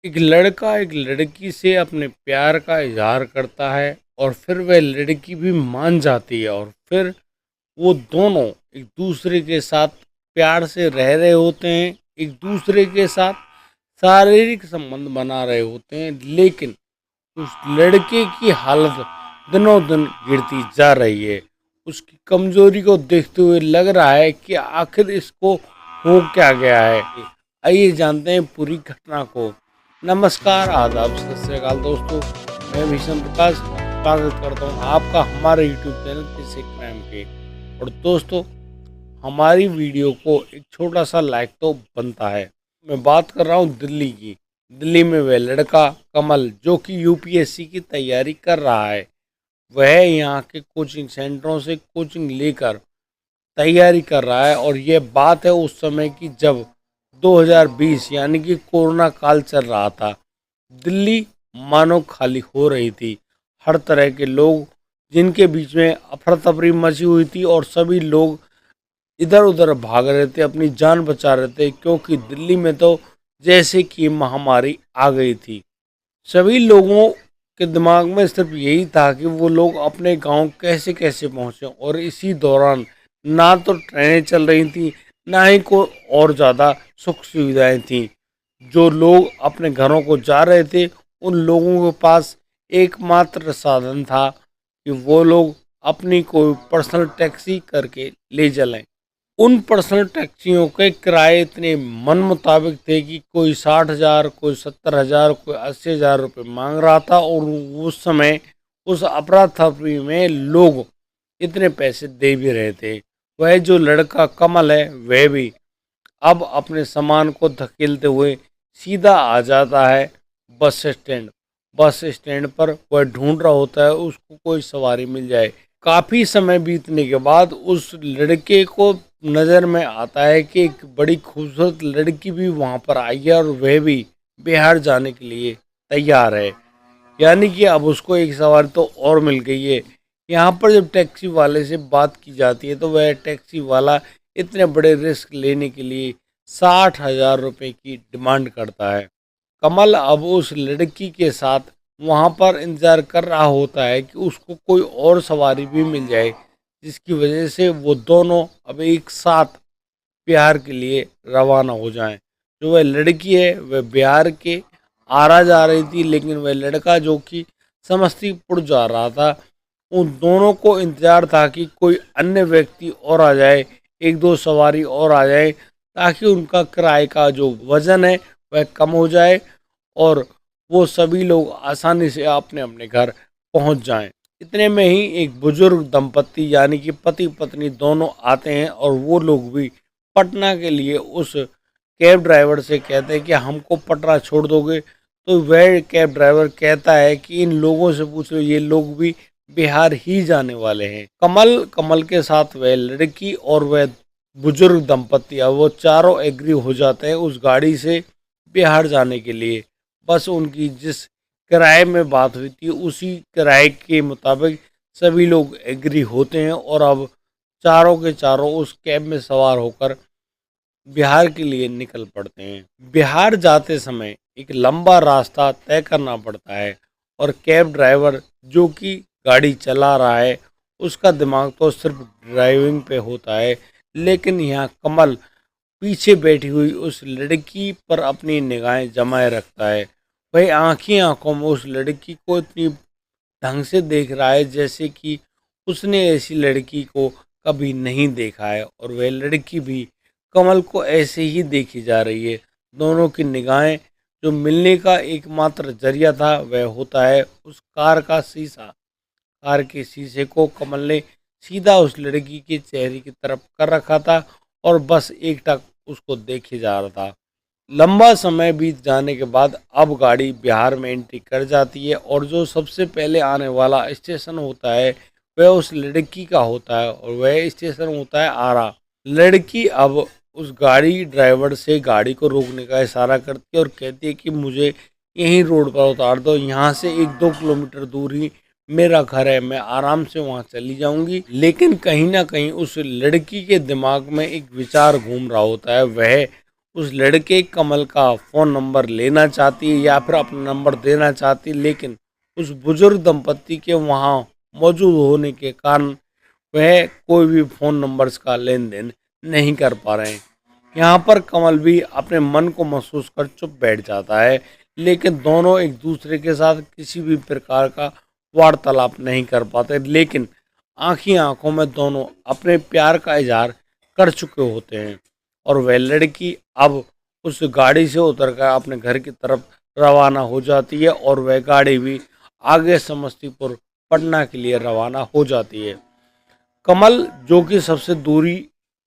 एक लड़का एक लड़की से अपने प्यार का इजहार करता है और फिर वह लड़की भी मान जाती है और फिर वो दोनों एक दूसरे के साथ प्यार से रह रहे होते हैं, एक दूसरे के साथ शारीरिक संबंध बना रहे होते हैं। लेकिन उस लड़के की हालत दिनों दिन गिरती जा रही है। उसकी कमजोरी को देखते हुए लग रहा है कि आखिर इसको हो क्या गया है। आइए जानते हैं पूरी घटना को। नमस्कार, आदाब, सत श्री अकाल दोस्तों। मैं भीषण प्रकाश स्वागत करता हूँ आपका हमारे यूट्यूब चैनल किस्से क्राइम पे। और दोस्तों, हमारी वीडियो को एक छोटा सा लाइक तो बनता है। मैं बात कर रहा हूँ दिल्ली की। दिल्ली में वह लड़का कमल जो कि यूपीएससी की तैयारी कर रहा है, वह यहाँ के कोचिंग सेंटरों से कोचिंग लेकर तैयारी कर रहा है। और यह बात है उस समय की जब 2020 यानी कि कोरोना काल चल रहा था। दिल्ली मानो खाली हो रही थी। हर तरह के लोग जिनके बीच में अफरा तफरी मची हुई थी और सभी लोग इधर उधर भाग रहे थे, अपनी जान बचा रहे थे, क्योंकि दिल्ली में तो जैसे कि महामारी आ गई थी। सभी लोगों के दिमाग में सिर्फ यही था कि वो लोग अपने गांव कैसे कैसे पहुंचे। और इसी दौरान ना तो ट्रेनें चल रही थी, ना ही कोई और ज़्यादा सुख सुविधाएं थी। जो लोग अपने घरों को जा रहे थे, उन लोगों के पास एकमात्र साधन था कि वो लोग अपनी कोई पर्सनल टैक्सी करके ले चलें। उन पर्सनल टैक्सियों के किराए इतने मन मुताबिक थे कि कोई 60,000, कोई 70,000, कोई 80,000 रुपये मांग रहा था। और उस समय उस अफरा तफरी में लोग इतने पैसे दे भी रहे थे। वह जो लड़का कमल है, वह भी अब अपने सामान को धकेलते हुए सीधा आ जाता है बस स्टैंड। बस स्टैंड पर वह ढूंढ रहा होता है उसको कोई सवारी मिल जाए। काफ़ी समय बीतने के बाद उस लड़के को नज़र में आता है कि एक बड़ी खूबसूरत लड़की भी वहाँ पर आई है और वह भी बिहार जाने के लिए तैयार है। यानी कि अब उसको एक सवारी तो और मिल गई है। यहाँ पर जब टैक्सी वाले से बात की जाती है तो वह टैक्सी वाला इतने बड़े रिस्क लेने के लिए 60,000 रुपये की डिमांड करता है। कमल अब उस लड़की के साथ वहाँ पर इंतज़ार कर रहा होता है कि उसको कोई और सवारी भी मिल जाए, जिसकी वजह से वो दोनों अब एक साथ बिहार के लिए रवाना हो जाएं। जो वह लड़की है वह बिहार के आरा जा रही थी, लेकिन वह लड़का जो कि समस्तीपुर जा रहा था। उन दोनों को इंतजार था कि कोई अन्य व्यक्ति और आ जाए, एक दो सवारी और आ जाए, ताकि उनका किराए का जो वजन है वह कम हो जाए और वो सभी लोग आसानी से अपने अपने घर पहुंच जाएं। इतने में ही एक बुजुर्ग दंपत्ति यानी कि पति पत्नी दोनों आते हैं और वो लोग भी पटना के लिए उस कैब ड्राइवर से कहते हैं कि हमको पटना छोड़ दोगे। तो वह कैब ड्राइवर कहता है कि इन लोगों से पूछ लो, ये लोग भी बिहार ही जाने वाले हैं। कमल के साथ वह लड़की और वह बुजुर्ग दंपत्ति, अब वो चारों एग्री हो जाते हैं उस गाड़ी से बिहार जाने के लिए। बस उनकी जिस किराए में बात हुई थी उसी किराए के मुताबिक सभी लोग एग्री होते हैं और अब चारों के चारों उस कैब में सवार होकर बिहार के लिए निकल पड़ते हैं। बिहार जाते समय एक लंबा रास्ता तय करना पड़ता है और कैब ड्राइवर जो कि गाड़ी चला रहा है उसका दिमाग तो सिर्फ ड्राइविंग पे होता है। लेकिन यहाँ कमल पीछे बैठी हुई उस लड़की पर अपनी निगाहें जमाए रखता है। वही आंखी आंखों में उस लड़की को इतनी ढंग से देख रहा है जैसे कि उसने ऐसी लड़की को कभी नहीं देखा है और वह लड़की भी कमल को ऐसे ही देखी जा रही है। दोनों की निगाहें जो मिलने का एकमात्र जरिया था वह होता है उस कार का शीशा। कार के शीशे को कमल ने सीधा उस लड़की के चेहरे की तरफ कर रखा था और बस एकटक उसको देखे जा रहा था। लंबा समय बीत जाने के बाद अब गाड़ी बिहार में एंट्री कर जाती है और जो सबसे पहले आने वाला स्टेशन होता है वह उस लड़की का होता है और वह स्टेशन होता है आरा। लड़की अब उस गाड़ी ड्राइवर से गाड़ी को रोकने का इशारा करती है और कहती है कि मुझे यहीं रोड पर उतार दो, यहाँ से 1-2 किलोमीटर दूर ही मेरा घर है, मैं आराम से वहाँ चली जाऊंगी। लेकिन कहीं ना कहीं उस लड़की के दिमाग में एक विचार घूम रहा होता है। वह उस लड़के कमल का फ़ोन नंबर लेना चाहती है या फिर अपना नंबर देना चाहती है, लेकिन उस बुजुर्ग दंपत्ति के वहाँ मौजूद होने के कारण वह कोई भी फ़ोन नंबर्स का लेन देन नहीं कर पा रहे हैं। यहाँ पर कमल भी अपने मन को महसूस कर चुप बैठ जाता है, लेकिन दोनों एक दूसरे के साथ किसी भी प्रकार का वार्तालाप नहीं कर पाते, लेकिन आँखी आँखों में दोनों अपने प्यार का इजहार कर चुके होते हैं। और वह लड़की अब उस गाड़ी से उतरकर अपने घर की तरफ रवाना हो जाती है और वह गाड़ी भी आगे समस्तीपुर पटना के लिए रवाना हो जाती है। कमल जो कि सबसे दूरी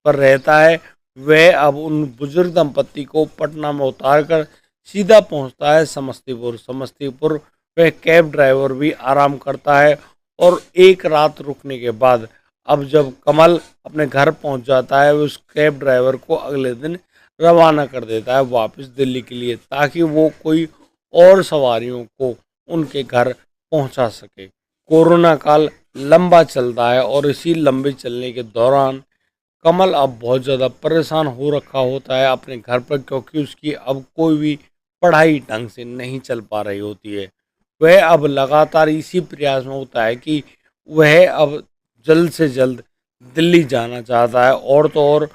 पर रहता है, वह अब उन बुजुर्ग दंपत्ति को पटना में उतार कर सीधा पहुंचता है समस्तीपुर। समस्तीपुर वह कैब ड्राइवर भी आराम करता है और एक रात रुकने के बाद अब जब कमल अपने घर पहुंच जाता है, उस कैब ड्राइवर को अगले दिन रवाना कर देता है वापस दिल्ली के लिए, ताकि वो कोई और सवारियों को उनके घर पहुंचा सके। कोरोना काल लंबा चलता है और इसी लंबे चलने के दौरान कमल अब बहुत ज़्यादा परेशान हो रखा होता है अपने घर पर, क्योंकि उसकी अब कोई भी पढ़ाई ढंग से नहीं चल पा रही होती है। वह अब लगातार इसी प्रयास में होता है कि वह अब जल्द से जल्द दिल्ली जाना चाहता है। और तो और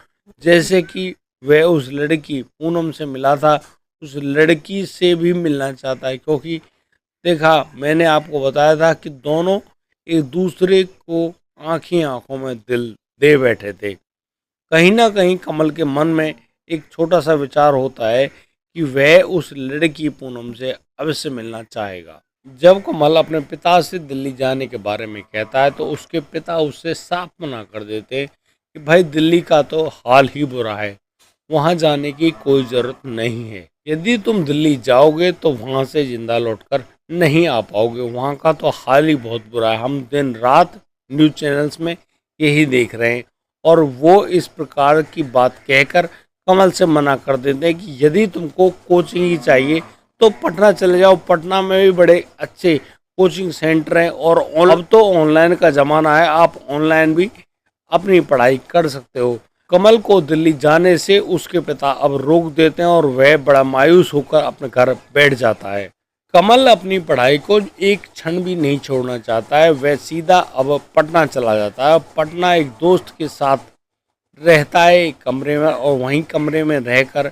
जैसे कि वह उस लड़की पूनम से मिला था, उस लड़की से भी मिलना चाहता है, क्योंकि देखा मैंने आपको बताया था कि दोनों एक दूसरे को आंखी आंखों में दिल दे बैठे थे। कहीं ना कहीं कमल के मन में एक छोटा सा विचार होता है कि वह उस लड़की पूनम से अवश्य मिलना चाहेगा। जब कमल अपने पिता से दिल्ली जाने के बारे में कहता है तो उसके पिता उससे साफ मना कर देते हैं कि भाई दिल्ली का तो हाल ही बुरा है, वहाँ जाने की कोई ज़रूरत नहीं है। यदि तुम दिल्ली जाओगे तो वहाँ से जिंदा लौटकर नहीं आ पाओगे, वहाँ का तो हाल ही बहुत बुरा है। हम दिन रात न्यूज़ चैनल्स में यही देख रहे हैं। और वो इस प्रकार की बात कहकर कमल से मना कर देते हैं कि यदि तुमको कोचिंग ही चाहिए तो पटना चले जाओ, पटना में भी बड़े अच्छे कोचिंग सेंटर हैं और अब तो ऑनलाइन का ज़माना है, आप ऑनलाइन भी अपनी पढ़ाई कर सकते हो। कमल को दिल्ली जाने से उसके पिता अब रोक देते हैं और वह बड़ा मायूस होकर अपने घर बैठ जाता है। कमल अपनी पढ़ाई को एक क्षण भी नहीं छोड़ना चाहता है, वह सीधा अब पटना चला जाता है। पटना एक दोस्त के साथ रहता है एक कमरे में और वहीं कमरे में रहकर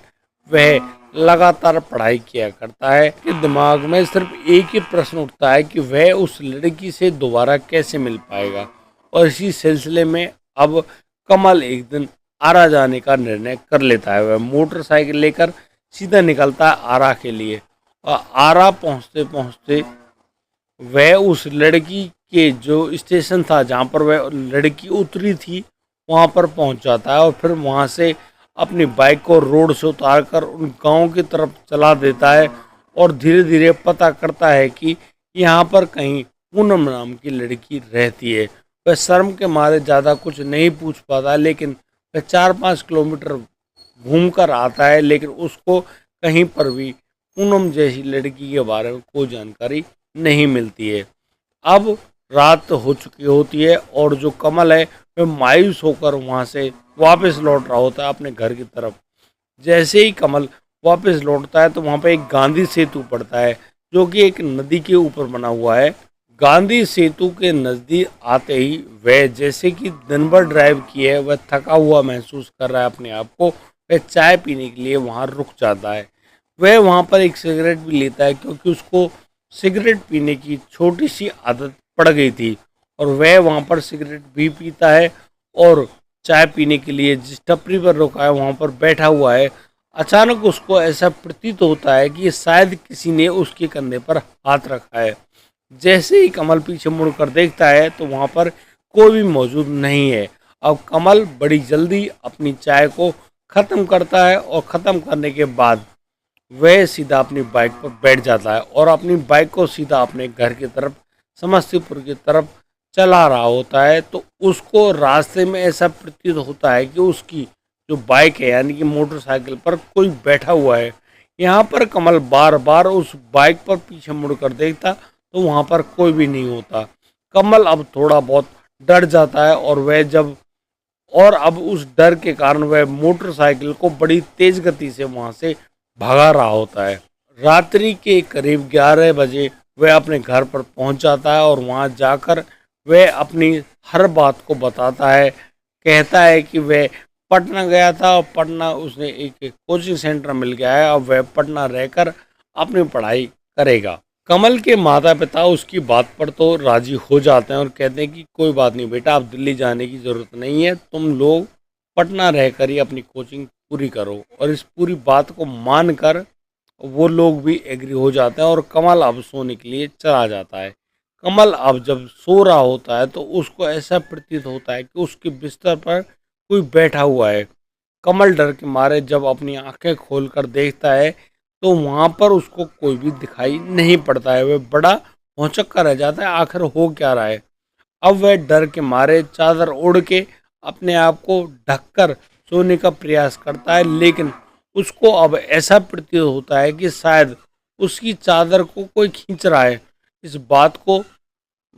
वह लगातार पढ़ाई किया करता है कि दिमाग में सिर्फ एक ही प्रश्न उठता है कि वह उस लड़की से दोबारा कैसे मिल पाएगा। और इसी सिलसिले में अब कमल एक दिन आरा जाने का निर्णय कर लेता है। वह मोटरसाइकिल लेकर सीधा निकलता है आरा के लिए और आरा पहुंचते पहुंचते वह उस लड़की के जो स्टेशन था जहां पर वह लड़की उतरी थी वहां पर पहुंच जाता है और फिर वहां से अपनी बाइक को रोड से उतारकर उन गांव की तरफ चला देता है और धीरे धीरे पता करता है कि यहाँ पर कहीं पूनम नाम की लड़की रहती है। वह शर्म के मारे ज़्यादा कुछ नहीं पूछ पाता, लेकिन वह 4-5 किलोमीटर घूमकर आता है, लेकिन उसको कहीं पर भी पूनम जैसी लड़की के बारे में कोई जानकारी नहीं मिलती है। अब रात हो चुकी होती है और जो कमल है वह मायूस होकर वहाँ से वापस लौट रहा होता है अपने घर की तरफ। जैसे ही कमल वापस लौटता है तो वहाँ पे एक गांधी सेतु पड़ता है जो कि एक नदी के ऊपर बना हुआ है। गांधी सेतु के नज़दीक आते ही वह जैसे कि दिन भर ड्राइव की है, वह थका हुआ महसूस कर रहा है अपने आप को, वह चाय पीने के लिए वहाँ रुक जाता है। वह वहाँ पर एक सिगरेट भी लेता है क्योंकि उसको सिगरेट पीने की छोटी सी आदत पड़ गई थी और वह वहाँ पर सिगरेट भी पीता है और चाय पीने के लिए जिस टपरी पर रुका है वहाँ पर बैठा हुआ है। अचानक उसको ऐसा प्रतीत होता है कि शायद किसी ने उसके कंधे पर हाथ रखा है। जैसे ही कमल पीछे मुड़कर देखता है तो वहाँ पर कोई भी मौजूद नहीं है। अब कमल बड़ी जल्दी अपनी चाय को ख़त्म करता है और ख़त्म करने के बाद वह सीधा अपनी बाइक पर बैठ जाता है और अपनी बाइक को सीधा अपने घर की तरफ समस्तीपुर की तरफ चला रहा होता है। तो उसको रास्ते में ऐसा प्रतीत होता है कि उसकी जो बाइक है यानी कि मोटरसाइकिल पर कोई बैठा हुआ है। यहाँ पर कमल बार बार उस बाइक पर पीछे मुड़कर देखता तो वहाँ पर कोई भी नहीं होता। कमल अब थोड़ा बहुत डर जाता है और वह जब और अब उस डर के कारण वह मोटरसाइकिल को बड़ी तेज गति से वहां से भगा रहा होता है। रात्रि के करीब 11 बजे वह अपने घर पर पहुंच जाता है और वहां जाकर वह अपनी हर बात को बताता है। कहता है कि वह पटना गया था और पटना उसने एक कोचिंग सेंटर मिल गया है, अब वह पटना रहकर अपनी पढ़ाई करेगा। कमल के माता पिता उसकी बात पर तो राजी हो जाते हैं और कहते हैं कि कोई बात नहीं बेटा, आप दिल्ली जाने की ज़रूरत नहीं है, तुम लोग पटना रहकर ही अपनी कोचिंग पूरी करो। और इस पूरी बात को मानकर वो लोग भी एग्री हो जाते हैं और कमल अब सोने के लिए चला जाता है। कमल अब जब सो रहा होता है तो उसको ऐसा प्रतीत होता है कि उसके बिस्तर पर कोई बैठा हुआ है। कमल डर के मारे जब अपनी आंखें खोलकर देखता है तो वहां पर उसको कोई भी दिखाई नहीं पड़ता है। वह बड़ा भौचक्का रह जाता है, आखिर हो क्या रहा है। अब वह डर के मारे चादर ओढ़ के अपने आप को ढककर सोने का प्रयास करता है, लेकिन उसको अब ऐसा प्रतीत होता है कि शायद उसकी चादर को कोई खींच रहा है। इस बात को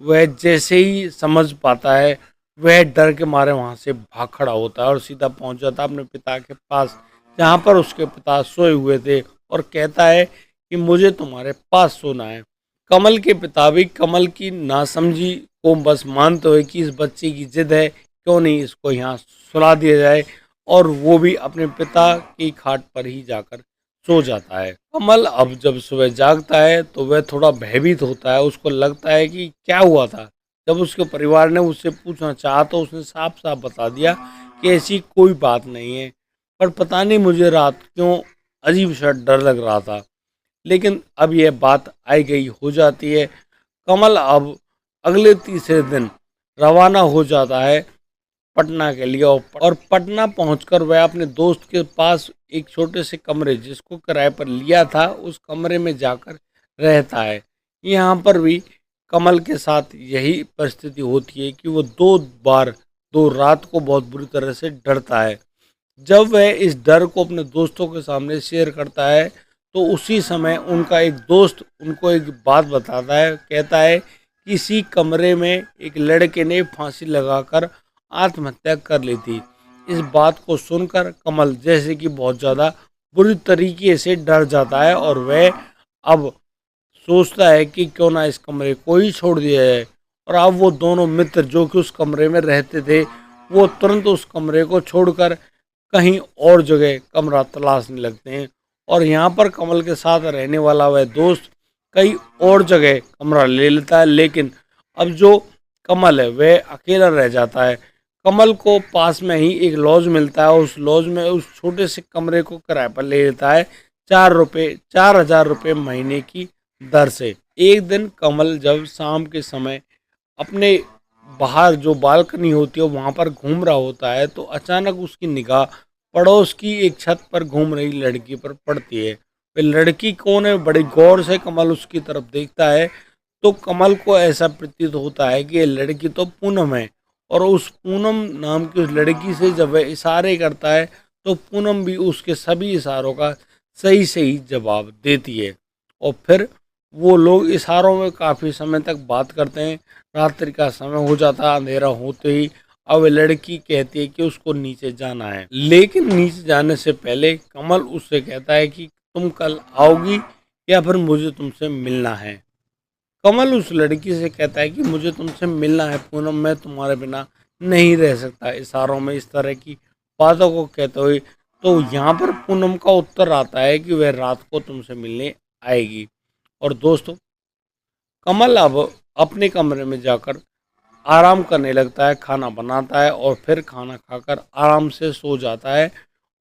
वह जैसे ही समझ पाता है वह डर के मारे वहां से भाग खड़ा होता है और सीधा पहुंच जाता है अपने पिता के पास, जहां पर उसके पिता सोए हुए थे, और कहता है कि मुझे तुम्हारे पास सोना है। कमल के पिता भी कमल की नासमझी को बस मानते हुए कि इस बच्चे की जिद है, क्यों नहीं इसको यहाँ सुला दिया जाए, और वो भी अपने पिता की खाट पर ही जाकर सो जाता है। कमल अब जब सुबह जागता है तो वह थोड़ा भयभीत होता है, उसको लगता है कि क्या हुआ था। जब उसके परिवार ने उससे पूछना चाहा तो उसने साफ साफ बता दिया कि ऐसी कोई बात नहीं है, पर पता नहीं मुझे रात क्यों अजीब सा डर लग रहा था। लेकिन अब यह बात आई गई हो जाती है। कमल अब अगले तीसरे दिन रवाना हो जाता है पटना के लिए, और पटना पहुंचकर वह अपने दोस्त के पास एक छोटे से कमरे जिसको किराए पर लिया था उस कमरे में जाकर रहता है। यहाँ पर भी कमल के साथ यही परिस्थिति होती है कि वो दो रात को बहुत बुरी तरह से डरता है। जब वह इस डर को अपने दोस्तों के सामने शेयर करता है तो उसी समय उनका एक दोस्त उनको एक बात बताता है। कहता है कि इसी कमरे में एक लड़के ने फांसी लगाकर आत्महत्या कर ली थी। इस बात को सुनकर कमल जैसे कि बहुत ज़्यादा बुरी तरीके से डर जाता है और वह अब सोचता है कि क्यों ना इस कमरे को ही छोड़ दिया जाए। और अब वो दोनों मित्र जो कि उस कमरे में रहते थे वो तुरंत उस कमरे को छोड़कर कहीं और जगह कमरा तलाशने लगते हैं, और यहाँ पर कमल के साथ रहने वाला वह दोस्त कई और जगह कमरा ले लेता है। लेकिन अब जो कमल है वह अकेला रह जाता है। कमल को पास में ही एक लॉज मिलता है, उस लॉज में उस छोटे से कमरे को किराए पर ले लेता है 4,000 रुपये महीने की दर से। एक दिन कमल जब शाम के समय अपने बाहर जो बालकनी होती है वहां पर घूम रहा होता है तो अचानक उसकी निगाह पड़ोस की एक छत पर घूम रही लड़की पर पड़ती है। वह लड़की कौन है, बड़ी गौर से कमल उसकी तरफ देखता है तो कमल को ऐसा प्रतीत होता है कि ये लड़की तो पूनम है, और उस पूनम नाम की उस लड़की से जब वह इशारे करता है तो पूनम भी उसके सभी इशारों का सही सही जवाब देती है। और फिर वो लोग इशारों में काफ़ी समय तक बात करते हैं। रात्रि का समय हो जाता है, अंधेरा होते ही अब लड़की कहती है कि उसको नीचे जाना है, लेकिन नीचे जाने से पहले कमल उससे कहता है कि तुम कल आओगी या फिर मुझे तुमसे मिलना है। कमल उस लड़की से कहता है कि मुझे तुमसे मिलना है पूनम, मैं तुम्हारे बिना नहीं रह सकता। इशारों में इस तरह की बातों को कहते हुए तो यहाँ पर पूनम का उत्तर आता है कि वह रात को तुमसे मिलने आएगी। और दोस्तों, कमल अब अपने कमरे में जाकर आराम करने लगता है, खाना बनाता है और फिर खाना खाकर आराम से सो जाता है।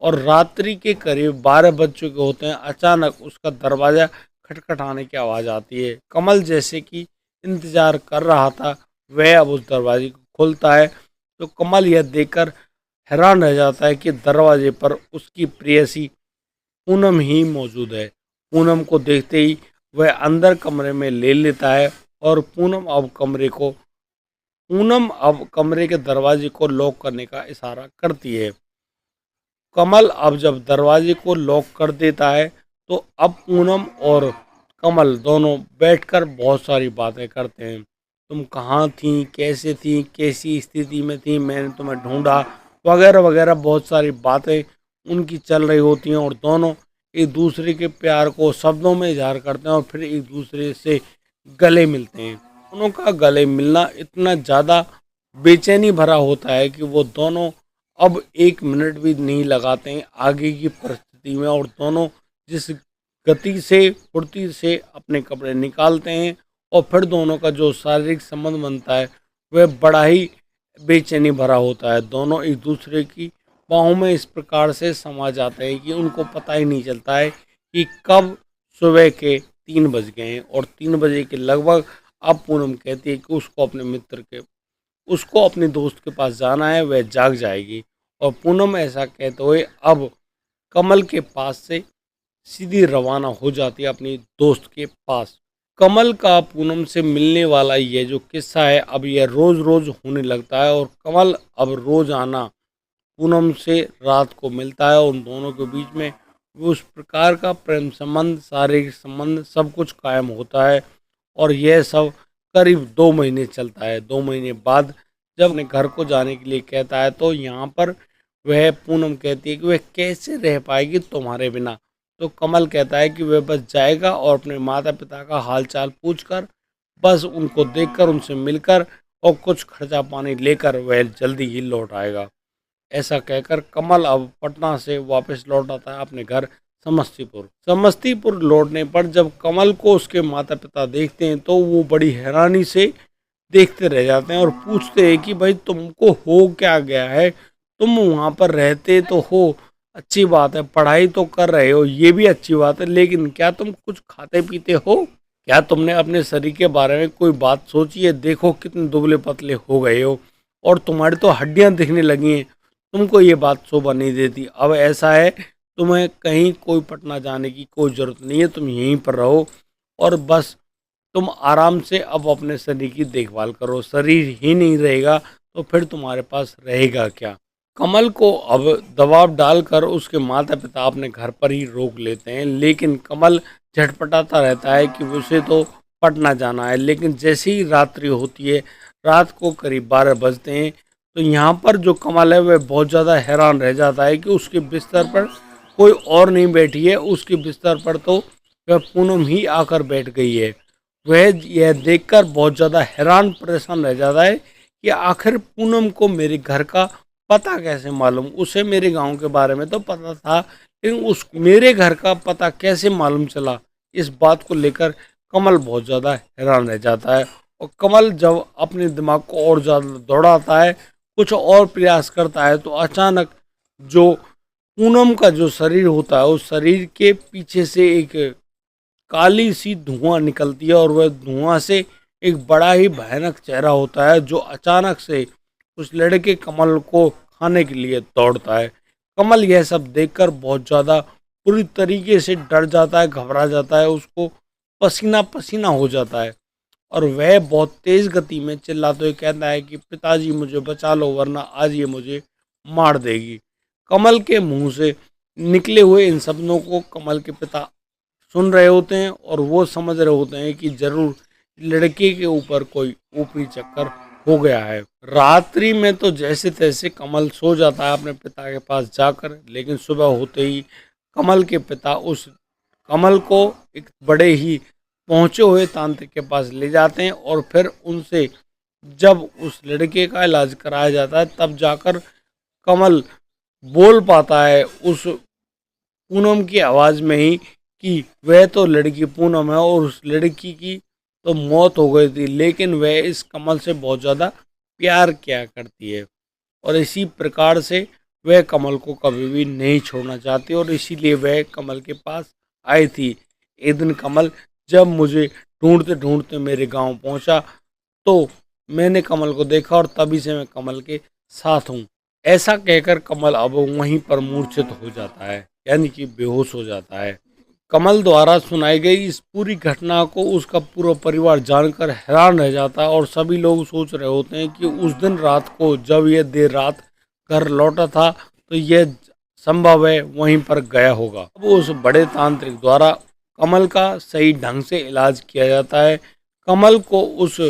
और रात्रि के करीब 12 बज चुके होते हैं, अचानक उसका दरवाज़ा खटखटाने की आवाज़ आती है। कमल जैसे कि इंतज़ार कर रहा था वह अब उस दरवाजे को खोलता है तो कमल यह देखकर हैरान रह जाता है कि दरवाजे पर उसकी प्रेयसी पूनम ही मौजूद है। पूनम को देखते ही वह अंदर कमरे में ले लेता है और पूनम अब कमरे के दरवाजे को लॉक करने का इशारा करती है। कमल अब जब दरवाजे को लॉक कर देता है तो अब पूनम और कमल दोनों बैठकर बहुत सारी बातें करते हैं। तुम कहाँ थी, कैसे थी, कैसी स्थिति में थी, मैंने तुम्हें ढूंढा, वगैरह वगैरह बहुत सारी बातें उनकी चल रही होती हैं और दोनों एक दूसरे के प्यार को शब्दों में इजहार करते हैं और फिर एक दूसरे से गले मिलते हैं। दोनों का गले मिलना इतना ज़्यादा बेचैनी भरा होता है कि वो दोनों अब एक मिनट भी नहीं लगाते हैं आगे की परिस्थिति में, और दोनों जिस गति से फुर्ती से अपने कपड़े निकालते हैं और फिर दोनों का जो शारीरिक संबंध बनता है वह बड़ा ही बेचैनी भरा होता है। दोनों एक दूसरे की बाहों में इस प्रकार से समा जाते हैं कि उनको पता ही नहीं चलता है कि कब सुबह के 3 बज गए हैं। और 3 बजे के लगभग अब पूनम कहती है कि उसको अपने दोस्त के पास जाना है, वह जाग जाएगी। और पूनम ऐसा कहते हुए अब कमल के पास से सीधी रवाना हो जाती है अपनी दोस्त के पास। कमल का पूनम से मिलने वाला ये जो किस्सा है अब यह रोज़ रोज़ होने लगता है और कमल अब रोज़ आना पूनम से रात को मिलता है। उन दोनों के बीच में उस प्रकार का प्रेम संबंध, शारीरिक संबंध सब कुछ कायम होता है और यह सब करीब 2 महीने चलता है। 2 महीने बाद जब अपने घर को जाने के लिए कहता है तो यहाँ पर वह पूनम कहती है कि वह कैसे रह पाएगी तुम्हारे बिना। तो कमल कहता है कि वह बस जाएगा और अपने माता पिता का हाल चाल पूछ कर, बस उनको देखकर, उनसे मिलकर और कुछ खर्चा पानी लेकर वह जल्दी ही लौट आएगा। ऐसा कहकर कमल अब पटना से वापस लौट आता है अपने घर समस्तीपुर। समस्तीपुर लौटने पर जब कमल को उसके माता पिता देखते हैं तो वो बड़ी हैरानी से देखते रह जाते हैं और पूछते हैं कि भाई तुमको हो क्या गया है, तुम वहाँ पर रहते तो हो, अच्छी बात है, पढ़ाई तो कर रहे हो, ये भी अच्छी बात है, लेकिन क्या तुम कुछ खाते पीते हो? क्या तुमने अपने शरीर के बारे में कोई बात सोची है? देखो कितने दुबले पतले हो गए हो और तुम्हारी तो हड्डियां दिखने लगी हैं। तुमको ये बात शोभा नहीं देती। अब ऐसा है, तुम्हें कहीं कोई पटना जाने की कोई ज़रूरत नहीं है, तुम यहीं पर रहो और बस तुम आराम से अब अपने शरीर की देखभाल करो। शरीर ही नहीं रहेगा तो फिर तुम्हारे पास रहेगा क्या? कमल को अब दबाव डालकर उसके माता पिता अपने घर पर ही रोक लेते हैं, लेकिन कमल झटपटाता रहता है कि उसे तो पटना जाना है। लेकिन जैसे ही रात्रि होती है, रात को करीब 12 बजते हैं, तो यहाँ पर जो कमल है वह बहुत ज़्यादा हैरान रह जाता है कि उसके बिस्तर पर कोई और नहीं बैठी है, उसके बिस्तर पर तो वह पूनम ही आकर बैठ गई है। वह यह देखकर बहुत ज़्यादा हैरान परेशान रह जाता है कि आखिर पूनम को मेरे घर का पता कैसे मालूम? उसे मेरे गांव के बारे में तो पता था, लेकिन उस मेरे घर का पता कैसे मालूम चला? इस बात को लेकर कमल बहुत ज़्यादा हैरान रह जाता है और कमल जब अपने दिमाग को और ज़्यादा दौड़ाता है, कुछ और प्रयास करता है, तो अचानक जो पूनम का जो शरीर होता है उस शरीर के पीछे से एक काली सी धुआं निकलती है और वह धुआं से एक बड़ा ही भयानक चेहरा होता है जो अचानक से उस लड़के कमल को खाने के लिए दौड़ता है। कमल यह सब देखकर बहुत ज़्यादा पूरी तरीके से डर जाता है, घबरा जाता है, उसको पसीना पसीना हो जाता है और वह बहुत तेज़ गति में चिल्लाते हुए कहता है कि पिताजी मुझे बचा लो वरना आज ये मुझे मार देगी। कमल के मुंह से निकले हुए इन शब्दों को कमल के पिता सुन रहे होते हैं और वो समझ रहे होते हैं कि जरूर लड़के के ऊपर कोई ऊपरी चक्कर हो गया है। रात्रि में तो जैसे तैसे कमल सो जाता है अपने पिता के पास जाकर, लेकिन सुबह होते ही कमल के पिता उस कमल को एक बड़े ही पहुंचे हुए तांत्रिक के पास ले जाते हैं और फिर उनसे जब उस लड़के का इलाज कराया जाता है तब जाकर कमल बोल पाता है उस पूनम की आवाज़ में ही कि वह तो लड़की पूनम है और उस लड़की की तो मौत हो गई थी, लेकिन वह इस कमल से बहुत ज़्यादा प्यार किया करती है और इसी प्रकार से वह कमल को कभी भी नहीं छोड़ना चाहती और इसीलिए वह कमल के पास आई थी। एक दिन कमल जब मुझे ढूंढते ढूंढते मेरे गांव पहुंचा तो मैंने कमल को देखा और तभी से मैं कमल के साथ हूँ। ऐसा कहकर कमल अब वहीं पर मूर्छित हो जाता है, यानी कि बेहोश हो जाता है। कमल द्वारा सुनाई गई इस पूरी घटना को उसका पूरा परिवार जानकर हैरान रह जाता है और सभी लोग सोच रहे होते हैं कि उस दिन रात को जब यह देर रात घर लौटा था तो यह संभव है वहीं पर गया होगा। अब उस बड़े तांत्रिक द्वारा कमल का सही ढंग से इलाज किया जाता है। कमल को उस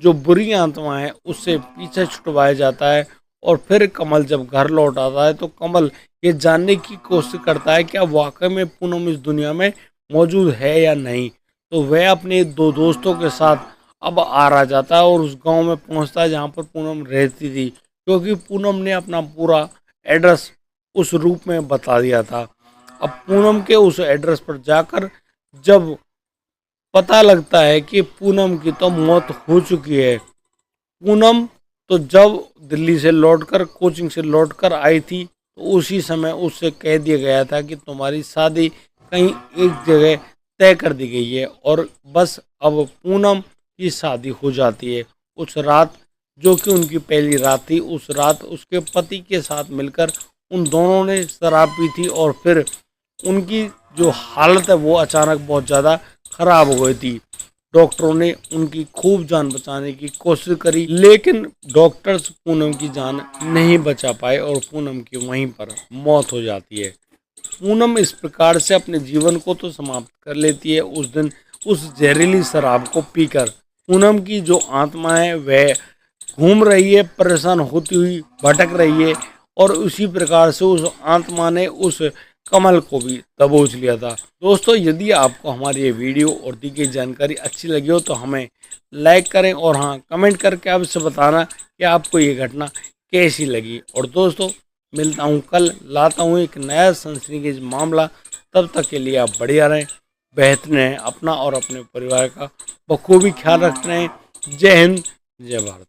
जो बुरी आत्मा है उससे पीछे छुटवाया जाता है और फिर कमल जब घर लौट आता है तो कमल ये जानने की कोशिश करता है क्या वाकई में पूनम इस दुनिया में मौजूद है या नहीं। तो वह अपने दो दोस्तों के साथ अब आ जाता है और उस गांव में पहुंचता है जहां पर पूनम रहती थी, क्योंकि पूनम ने अपना पूरा एड्रेस उस रूप में बता दिया था। अब पूनम के उस एड्रेस पर जाकर जब पता लगता है कि पूनम की तो मौत हो चुकी है। पूनम तो जब दिल्ली से लौटकर कोचिंग से लौटकर आई थी तो उसी समय उससे कह दिया गया था कि तुम्हारी शादी कहीं एक जगह तय कर दी गई है और बस अब पूनम की शादी हो जाती है। उस रात जो कि उनकी पहली रात थी, उस रात उसके पति के साथ मिलकर उन दोनों ने शराब पी थी और फिर उनकी जो हालत है वो अचानक बहुत ज़्यादा खराब हो गई थी। डॉक्टरों ने उनकी खूब जान बचाने की कोशिश करी, लेकिन डॉक्टर्स पूनम की जान नहीं बचा पाए और पूनम की वहीं पर मौत हो जाती है। पूनम इस प्रकार से अपने जीवन को तो समाप्त कर लेती है उस दिन उस जहरीली शराब को पीकर। पूनम की जो आत्मा है वह घूम रही है, परेशान होती हुई भटक रही है और उसी प्रकार से उस आत्मा ने उस कमल को भी दबोच लिया था। दोस्तों, यदि आपको हमारी ये वीडियो और दी गई जानकारी अच्छी लगी हो तो हमें लाइक करें और हाँ, कमेंट करके आप इससे बताना कि आपको ये घटना कैसी लगी। और दोस्तों, मिलता हूँ कल, लाता हूँ एक नया सनसनीखेज मामला। तब तक के लिए आप बढ़िया रहें, बेहतर रहें, अपना और अपने परिवार का बखूबी ख्याल रखते रहें। जय हिंद, जय भारत।